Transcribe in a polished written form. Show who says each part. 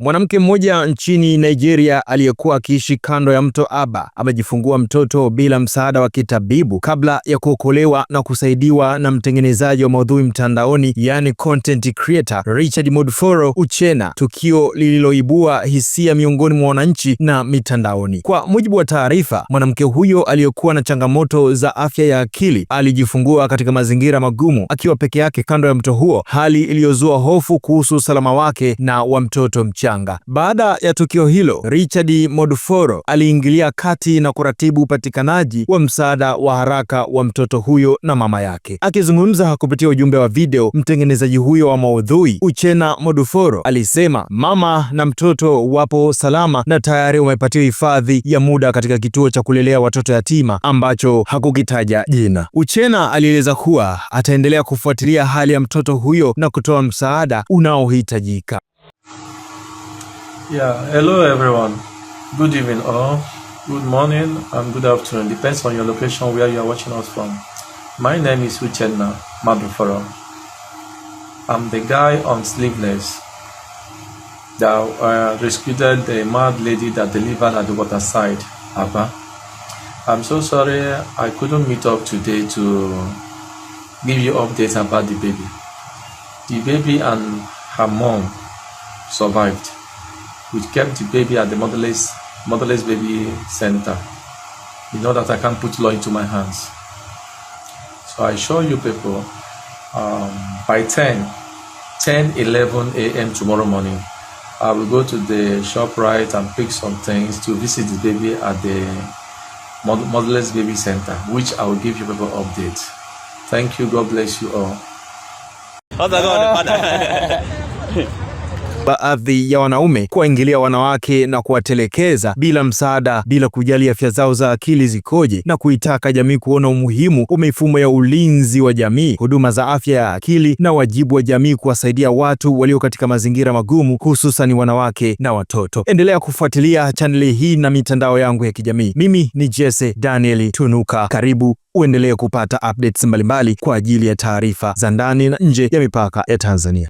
Speaker 1: Mwanamke mmoja nchini Nigeria aliyekuwa akiishi kando ya mto Aba amejifungua mtoto bila msaada wa kitabibu kabla ya kuokolewa na kusaidiwa na mtengenezaji wa maudhui mtandaoni, yani content creator Richard Moduforo Uchenna, tukio lililoibua hisia miongoni mwa wananchi na mitandaoni. Kwa mujibu wa taarifa, mwanamke huyo aliyekuwa na changamoto za afya ya akili alijifungua katika mazingira magumu akiwa peke yake kando ya mto huo, hali iliyozua hofu kuhusu usalama wake na wa mtoto mchanga. Baada ya tukio hilo, Richard Moduforo aliingilia kati na kuratibu upatikanaji wa msaada wa haraka wa mtoto huyo na mama yake. Akizungumza kupitia ujumbe wa video, mtengenezaji huyo wa maudhui Uchenna Moduforo alisema mama na mtoto wapo salama na tayari wamepatiwa hifadhi ya muda katika kituo cha kulelea watoto yatima ambacho hakukitaja jina. Uchenna alieleza kuwa ataendelea kufuatilia hali ya mtoto huyo na kutoa msaada unaohitajika.
Speaker 2: Yeah, hello everyone. Good evening or good morning and good afternoon. Depends on your location where you are watching us from. My name is Uchenna Moduforo. I'm the guy on Sleeveless that rescued the mad lady that delivered at the waterside, Aba. I'm so sorry I couldn't meet up today to give you updates about the baby. The baby and her mom survived. We kept the baby at the motherless baby center. You know that I can't put law into my hands. So I assure you people, by 10-11 a.m. tomorrow morning, I will go to the ShopRite and pick some things to visit the baby at the motherless baby center, which I will give you people updates. Thank you. God bless you all.
Speaker 1: Baadhi ya wanaume kuwaingilia wanawake na kuwatelekeza bila msaada, bila kujali afya zao za akili zikoje, na kuitaka jamii kuona umuhimu wa mifumo ya ulinzi wa jamii, huduma za afya ya akili na wajibu wa jamii kuwasaidia watu walio katika mazingira magumu, hususan wanawake na watoto. Endelea kufuatilia chaneli hii na mitandao yangu ya kijamii. Mimi ni Jesse Daniel Tunuka. Karibu uendelee kupata updates mbalimbali kwa ajili ya taarifa za ndani na nje ya mipaka ya Tanzania.